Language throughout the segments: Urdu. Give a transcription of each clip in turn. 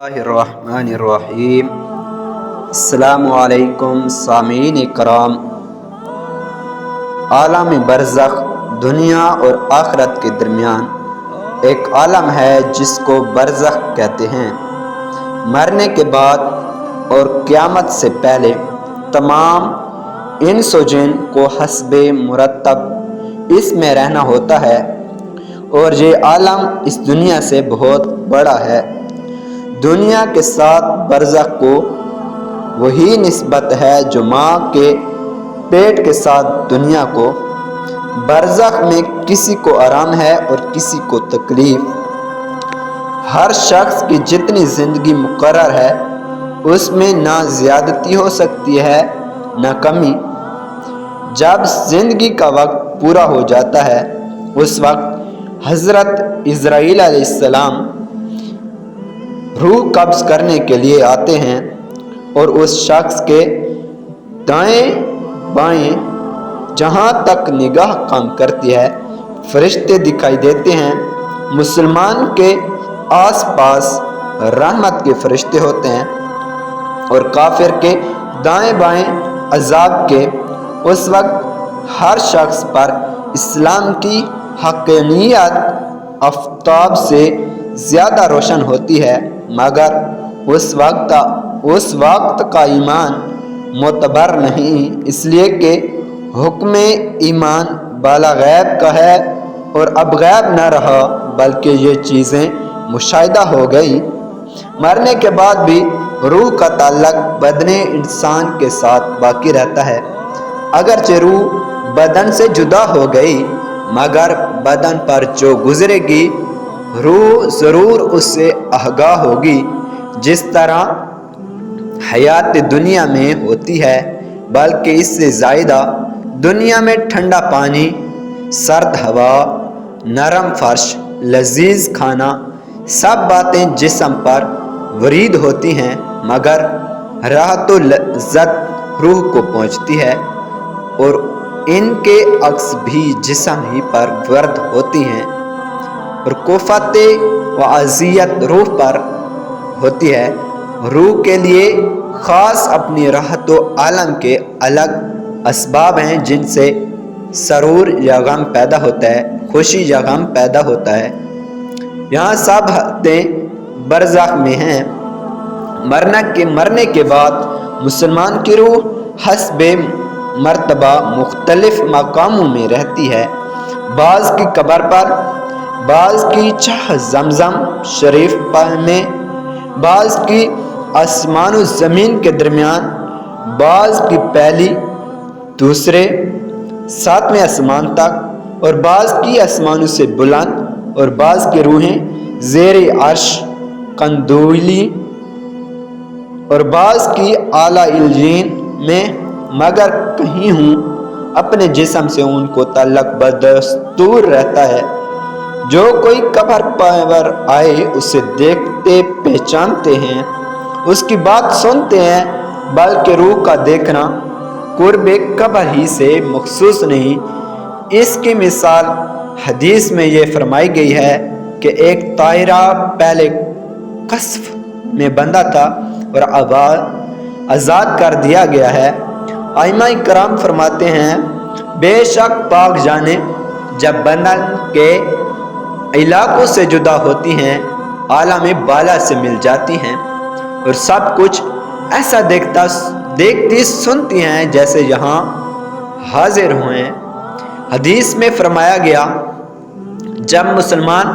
الرحمن السلام علیکم سامعین کرام۔ عالم برزخ دنیا اور آخرت کے درمیان ایک عالم ہے جس کو برزخ کہتے ہیں۔ مرنے کے بعد اور قیامت سے پہلے تمام انس و جن کو حسب مرتب اس میں رہنا ہوتا ہے، اور یہ عالم اس دنیا سے بہت بڑا ہے۔ دنیا کے ساتھ برزخ کو وہی نسبت ہے جو ماں کے پیٹ کے ساتھ دنیا کو۔ برزخ میں کسی کو آرام ہے اور کسی کو تکلیف۔ ہر شخص کی جتنی زندگی مقرر ہے اس میں نہ زیادتی ہو سکتی ہے نہ کمی۔ جب زندگی کا وقت پورا ہو جاتا ہے اس وقت حضرت عزرائیل علیہ السلام روح قبض کرنے کے لیے آتے ہیں، اور اس شخص کے دائیں بائیں جہاں تک نگاہ کام کرتی ہے فرشتے دکھائی دیتے ہیں۔ مسلمان کے آس پاس رحمت کے فرشتے ہوتے ہیں اور کافر کے دائیں بائیں عذاب کے۔ اس وقت ہر شخص پر اسلام کی حقانیت آفتاب سے زیادہ روشن ہوتی ہے، مگر اس وقت کا ایمان معتبر نہیں، اس لیے کہ حکم ایمان بالا غیب کا ہے، اور اب غیب نہ رہا بلکہ یہ چیزیں مشاہدہ ہو گئی۔ مرنے کے بعد بھی روح کا تعلق بدن انسان کے ساتھ باقی رہتا ہے، اگرچہ روح بدن سے جدا ہو گئی، مگر بدن پر جو گزرے گی روح ضرور اس سے آگاہ ہوگی، جس طرح حیات دنیا میں ہوتی ہے، بلکہ اس سے زائدہ۔ دنیا میں ٹھنڈا پانی، سرد ہوا، نرم فرش، لذیذ کھانا، سب باتیں جسم پر وارد ہوتی ہیں، مگر راحت و لذت روح کو پہنچتی ہے، اور ان کے عکس بھی جسم ہی پر وارد ہوتی ہیں، اور کفت و اذیت روح پر ہوتی ہے۔ روح کے لیے خاص اپنی راحت و عالم کے الگ اسباب ہیں جن سے سرور یا غم پیدا ہوتا ہے، خوشی یا غم پیدا ہوتا ہے۔ یہاں سب حدیں برزخ میں ہیں۔ مرنے کے بعد مسلمان کی روح حسب مرتبہ مختلف مقاموں میں رہتی ہے، بعض کی قبر پر، بعض کی چاہ زمزم شریف میں، بعض کی آسمان و زمین کے درمیان، بعض کی پہلی دوسرے ساتویں آسمان تک، اور بعض کی آسمانوں سے بلند، اور بعض کی روحیں زیر عرش قندیلی، اور بعض کی اعلیٰ علیین میں، مگر کہیں ہوں اپنے جسم سے ان کو تعلق بدستور رہتا ہے۔ جو کوئی قبر پر آئے اسے دیکھتے پہچانتے ہیں، اس کی بات سنتے ہیں، بلکہ روح کا دیکھنا قرب قبر ہی سے مخصوص نہیں۔ اس کی مثال حدیث میں یہ فرمائی گئی ہے کہ ایک طائرہ پہلے قصف میں بندھا تھا اور آزاد کر دیا گیا ہے۔ ائمہ کرام فرماتے ہیں، بے شک پاک جانے جب بدن کے علاقوں سے جدا ہوتی ہیں، عالم بالا سے مل جاتی ہیں، اور سب کچھ ایسا دیکھتی سنتی ہیں جیسے یہاں حاضر ہوئے۔ حدیث میں فرمایا گیا، جب مسلمان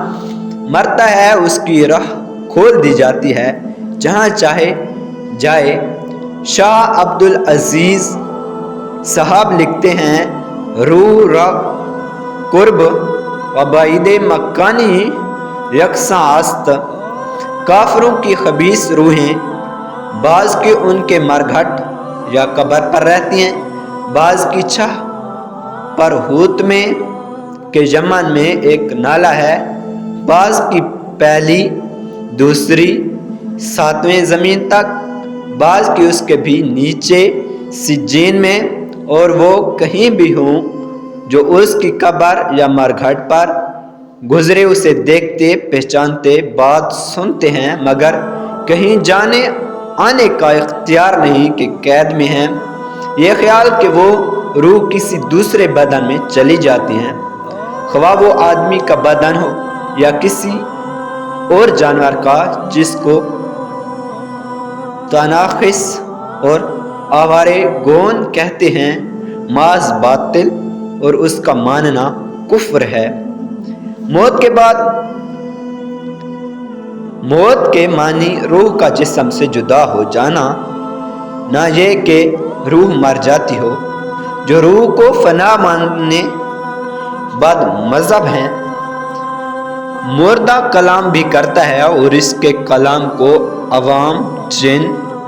مرتا ہے اس کی راہ کھول دی جاتی ہے جہاں چاہے جائے۔ شاہ عبدالعزیز صاحب لکھتے ہیں، روح قرب و بعید مکانی یکساں است۔ کافروں کی خبیث روحیں بعض کی ان کے مرگھٹ یا قبر پر رہتی ہیں، بعض کی چاہ پر ہوت میں کے یمن میں ایک نالہ ہے، بعض کی پہلی دوسری ساتویں زمین تک، بعض کی اس کے بھی نیچے سجین میں، اور وہ کہیں بھی ہوں جو اس کی قبر یا مرگھٹ پر گزرے اسے دیکھتے پہچانتے، بات سنتے ہیں، مگر کہیں جانے آنے کا اختیار نہیں کہ قید میں ہیں۔ یہ خیال کہ وہ روح کسی دوسرے بدن میں چلی جاتی ہیں، خواہ وہ آدمی کا بدن ہو یا کسی اور جانور کا، جس کو تناخص اور آوارے گون کہتے ہیں، محض باطل اور اس کا ماننا کفر ہے۔ موت کے بعد موت کے معنی روح کا جسم سے جدا ہو جانا، نہ یہ کہ روح مر جاتی ہو۔ جو روح کو فنا ماننے بد مذہب ہیں، مردہ کلام بھی کرتا ہے اور اس کے کلام کو عوام، جن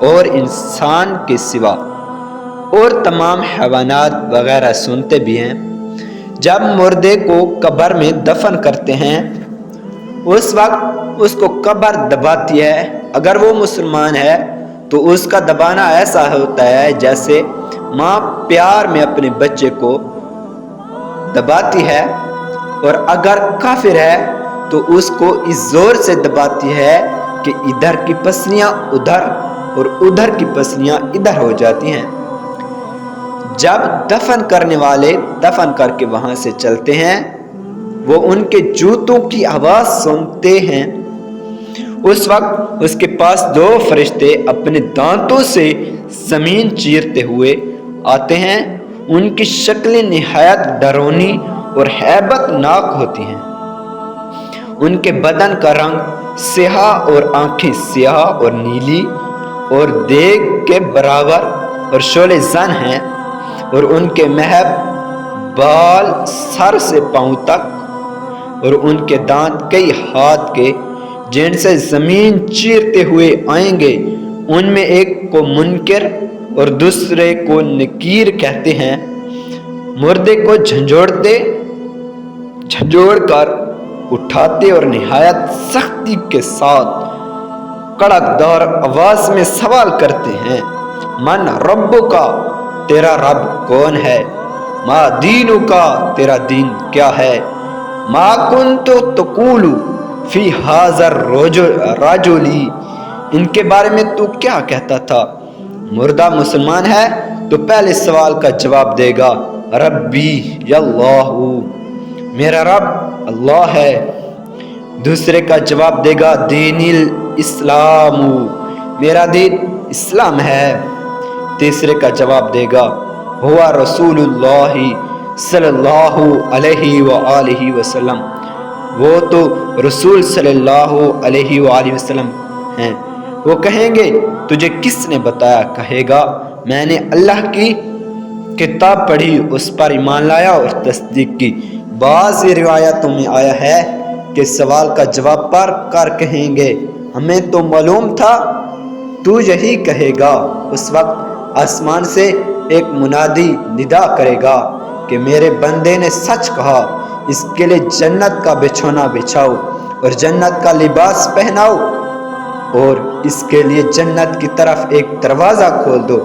اور انسان کے سوا اور تمام حیوانات وغیرہ سنتے بھی ہیں۔ جب مردے کو قبر میں دفن کرتے ہیں، اس وقت اس کو قبر دباتی ہے۔ اگر وہ مسلمان ہے تو اس کا دبانا ایسا ہوتا ہے جیسے ماں پیار میں اپنے بچے کو دباتی ہے، اور اگر کافر ہے تو اس کو اس زور سے دباتی ہے کہ ادھر کی پسلیاں ادھر اور ادھر کی پسلیاں ادھر ہو جاتی ہیں۔ جب دفن کرنے والے دفن کر کے وہاں سے چلتے ہیں، وہ ان کے جوتوں کی آواز سنتے ہیں۔ اس وقت اس کے پاس دو فرشتے اپنے دانتوں سے زمین چیرتے ہوئے آتے ہیں۔ ان کی شکلیں نہایت ڈراؤنی اور ہیبت ناک ہوتی ہیں۔ ان کے بدن کا رنگ سیاہ اور آنکھیں سیاہ اور نیلی اور دیگ کے برابر اور شعلہ زن ہیں، اور ان کے محب بال سر سے پاؤں تک، اور ان کے دانت کئی ہاتھ کے جن سے زمین چیرتے ہوئے آئیں گے۔ ان میں ایک کو منکر اور دوسرے کو نکیر کہتے ہیں۔ مردے کو جھنجھوڑ کر اٹھاتے اور نہایت سختی کے ساتھ کڑکدار آواز میں سوال کرتے ہیں، من ربک، تیرا رب کون ہے؟ ما دینک، تیرا دین کیا ہے؟ ما کنت تقول فی ھذا الرجل، ان کے بارے میں تو کیا کہتا تھا؟ مردہ مسلمان ہے تو پہلے سوال کا جواب دے گا، ربی اللہ، میرا رب اللہ ہے۔ دوسرے کا جواب دے گا، دین الاسلام، میرا دین اسلام ہے۔ تیسرے کا جواب دے گا، ہوا رسول اللہ صلی اللہ علیہ وآلہ وسلم، وہ تو رسول صلی اللہ علیہ وآلہ وسلم ہیں۔ وہ کہیں گے، تجھے کس نے بتایا؟ کہے گا، میں نے اللہ کی کتاب پڑھی، اس پر ایمان لایا اور تصدیق کی۔ بعض روایتوں میں آیا ہے کہ سوال کا جواب پر کر کہیں گے، ہمیں تو معلوم تھا تو یہی کہے گا۔ اس وقت آسمان سے ایک منادی ندا کرے گا کہ میرے بندے نے سچ کہا، اس کے لیے جنت کا بچھونا بچھاؤ اور جنت کا لباس پہناؤ، اور اس کے لیے جنت کی طرف ایک دروازہ کھول دو۔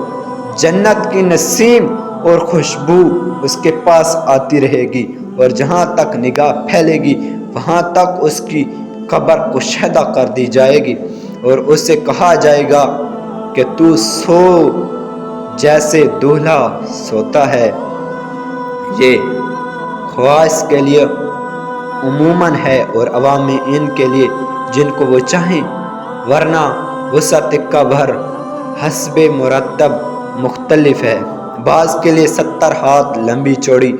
جنت کی نسیم اور خوشبو اس کے پاس آتی رہے گی، اور جہاں تک نگاہ پھیلے گی وہاں تک اس کی قبر کشادہ کر دی جائے گی، اور اسے کہا جائے گا کہ تو سو جیسے دولہا سوتا ہے۔ یہ خواص کے لیے عموماً ہے اور عوام میں ان کے لیے جن کو وہ چاہیں، ورنہ وسعت قبر حسب مرتب مختلف ہے۔ بعض کے لیے 70 ہاتھ لمبی چوڑی،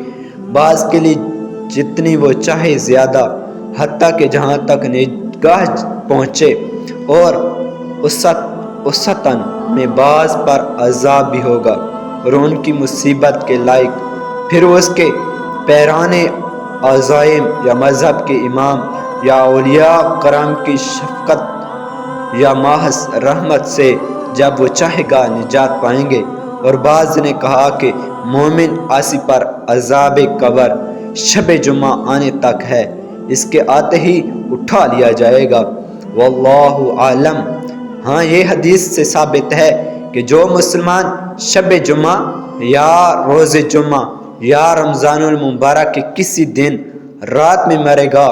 بعض کے لیے جتنی وہ چاہے زیادہ، حتیٰ کہ جہاں تک نگاہ پہنچے، اور وسطاً میں بعض پر عذاب بھی ہوگا اور ان کی مصیبت کے لائق۔ پھر اس کے پیران عزائم یا مذہب کے امام یا اولیاء کرام کی شفقت یا محض رحمت سے جب وہ چاہے گا نجات پائیں گے۔ اور بعض نے کہا کہ مومن عاصی پر عذاب قبر شب جمعہ آنے تک ہے، اس کے آتے ہی اٹھا لیا جائے گا، واللہ عالم۔ ہاں، یہ حدیث سے ثابت ہے کہ جو مسلمان شب جمعہ یا روز جمعہ یا رمضان المبارک کے کسی دن رات میں مرے گا،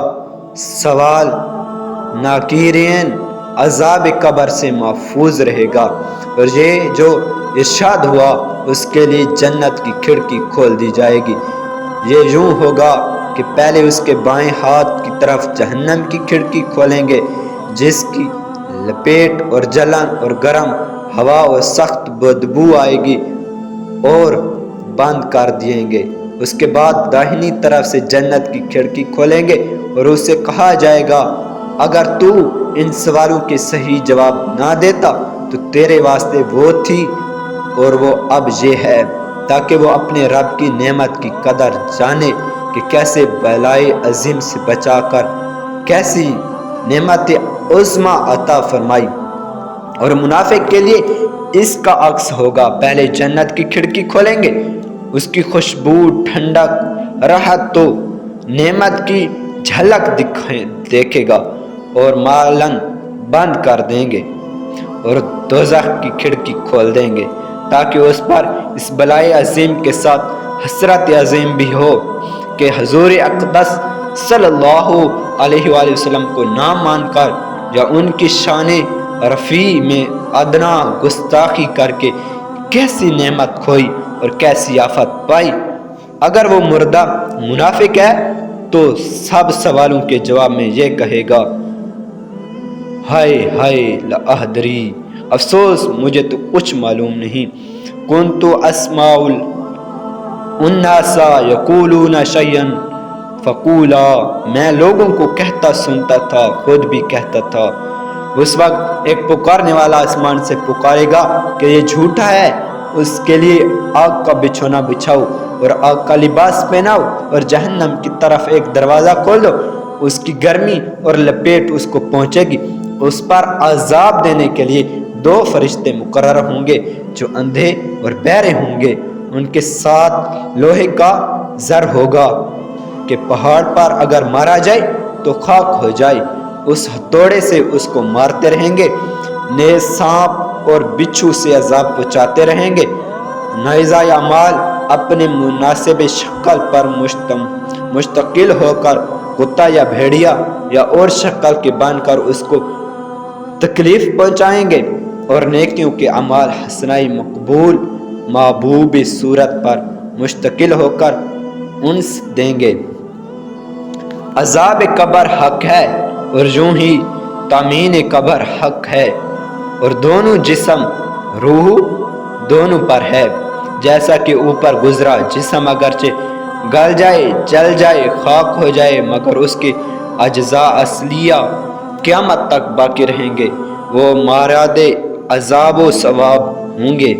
سوال ناکرین عذاب قبر سے محفوظ رہے گا۔ اور یہ جو ارشاد ہوا اس کے لیے جنت کی کھڑکی کھول دی جائے گی۔ یہ یوں ہوگا کہ پہلے اس کے بائیں ہاتھ کی طرف جہنم کی کھڑکی کھولیں گے جس کی لپیٹ اور جلن اور گرم ہوا اور سخت بدبو آئے گی اور بند کر دیں گے۔ اس کے بعد داہنی طرف سے جنت کی کھڑکی کھولیں گے اور اسے کہا جائے گا اگر تو ان سوالوں کے صحیح جواب نہ دیتا تو تیرے واسطے وہ تھی اور وہ اب یہ ہے، تاکہ وہ اپنے رب کی نعمت کی قدر جانے کہ کیسے بلائے عظیم سے بچا کر کیسی نعمت عظمی عطا فرمائی۔ اور منافق کے لیے اس کا عکس ہوگا، پہلے جنت کی کھڑکی کھولیں گے، اس کی خوشبو، ٹھنڈک، راحت تو نعمت کی جھلک دیکھے گا اور مالن بند کر دیں گے اور دوزخ کی کھڑکی کھول دیں گے تاکہ اس پر اس بلائے عظیم کے ساتھ حسرت عظیم بھی ہو کہ حضور اقدس صلی اللہ علیہ وآلہ وسلم کو نہ مان کر یا ان کی شان رفیع میں ادنا گستاخی کر کے کیسی نعمت کھوئی اور کیسی آفت پائی۔ اگر وہ مردہ منافق ہے تو سب سوالوں کے جواب میں یہ کہے گا ہائے ہائے لا ادری، افسوس مجھے تو کچھ معلوم نہیں، کنت اسمع الناس یقولون شیئا فقولا، میں لوگوں کو کہتا سنتا تھا خود بھی کہتا تھا۔ اس وقت ایک پکارنے والا آسمان سے پکارے گا کہ یہ جھوٹا ہے، اس کے لیے آگ کا بچھونا بچھاؤ اور آگ کا لباس پہناؤ اور جہنم کی طرف ایک دروازہ کھول دو، اس کی گرمی اور لپیٹ اس کو پہنچے گی۔ اس پر عذاب دینے کے لیے 2 فرشتے مقرر ہوں گے جو اندھے اور بہرے ہوں گے، ان کے ساتھ لوہے کا زر ہوگا کہ پہاڑ پر اگر مارا جائے تو خاک ہو جائے، اس ہتھوڑے سے اس کو مارتے رہیں گے، نیز سانپ اور بچھو سے عذاب پہنچاتے رہیں گے۔ نیزہ یا مال اپنے مناسب شکل پر مستقل ہو کر کتا یا بھیڑیا یا اور شکل کے بن کر اس کو تکلیف پہنچائیں گے، اور نیکیوں کے اعمال حسنائی مقبول محبوب صورت پر مستقل ہو کر انس دیں گے۔ عذاب قبر حق ہے اور یوں ہی تامین قبر حق ہے، اور دونوں جسم روح دونوں پر ہے، جیسا کہ اوپر گزرا۔ جسم اگرچہ گل جائے، جل جائے، خاک ہو جائے، مگر اس کے اجزاء اصلیہ قیامت تک باقی رہیں گے، وہ ماراد عذاب و ثواب ہوں گے،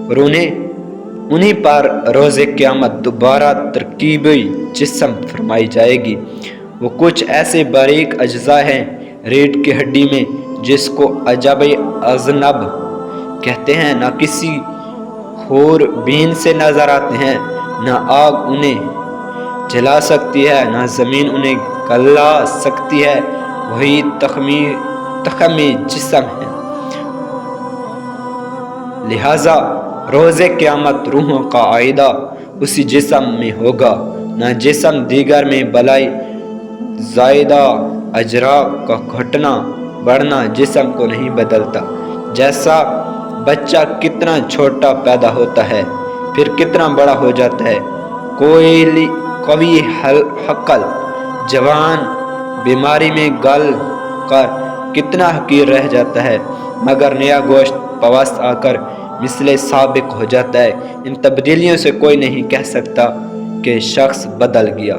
اور انہیں پر روز قیامت دوبارہ ترکیبی جسم فرمائی جائے گی۔ وہ کچھ ایسے باریک اجزاء ہیں ریڑھ کی ہڈی میں جس کو عجب اذنب کہتے ہیں، نہ کسی خور بین سے نظر آتے ہیں، نہ آگ انہیں جلا سکتی ہے، نہ زمین انہیں گلا سکتی ہے، وہی تخمی جسم ہے۔ لہذا روز قیامت روحوں کا عائدہ اسی جسم میں ہوگا، نہ جسم دیگر میں بلائی زائدہ اجراء کا گھٹنا بڑھنا جسم کو نہیں بدلتا۔ جیسا بچہ کتنا چھوٹا پیدا ہوتا ہے پھر کتنا بڑا ہو جاتا ہے، قوی حقل جوان بیماری میں گل کر کتنا حقیر رہ جاتا ہے، مگر نیا گوشت پوست آ کر مثل سابق ہو جاتا ہے۔ ان تبدیلیوں سے کوئی نہیں کہہ سکتا کہ شخص بدل گیا۔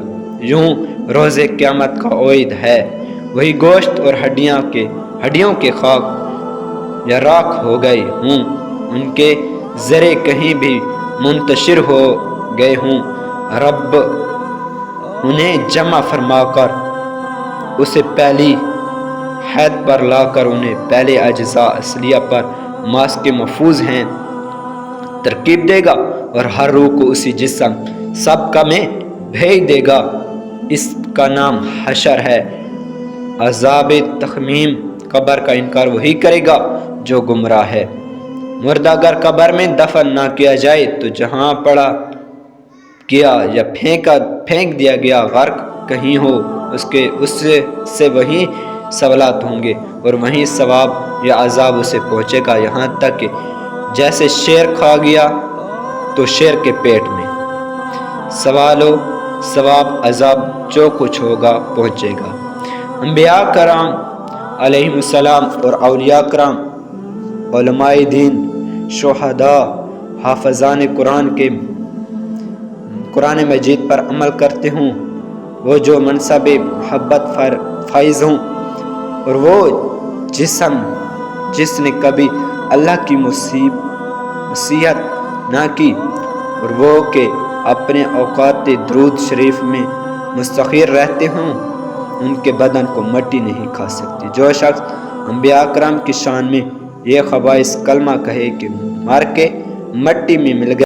یوں روز قیامت کا وعید ہے، وہی گوشت اور ہڈیوں کے خاک یا راکھ ہو گئے ہوں، ان کے ذرے کہیں بھی منتشر ہو گئے ہوں، رب انہیں جمع فرما کر اسے پہلی حد پر لا کر انہیں پہلے اجزاء اصلیہ پر ماس کے محفوظ ہیں ترکیب دے گا، اور ہر روح کو اسی جسم سابقہ میں بھیج دے گا۔ اس کا نام حشر ہے۔ عذاب تخمیم قبر کا انکار وہی کرے گا جو گمراہ ہے۔ مردہ اگر قبر میں دفن نہ کیا جائے تو جہاں پڑا کیا یا پھینک دیا گیا غرق کہیں ہو، اس سے وہیں سوالات ہوں گے، اور وہیں ثواب یا عذاب اسے پہنچے گا، یہاں تک کہ جیسے شیر کھا گیا تو شیر کے پیٹ میں سوال و ثواب عذاب جو کچھ ہوگا پہنچے گا۔ انبیاء کرام علیہم السلام اور اولیاء کرام، علماء دین، شہداء، حافظان قرآن مجید پر عمل کرتے ہوں، وہ جو منصب محبت فائز ہوں، اور وہ جس نے کبھی اللہ کی معصیت نہ کی، اور وہ کہ اپنے اوقات درود شریف میں مستغفر رہتے ہوں، ان کے بدن کو مٹی نہیں کھا سکتی۔ جو شخص انبیاء کرام کی شان میں یہ خبائث کلمہ کہے کہ مر کے مٹی میں مل گئے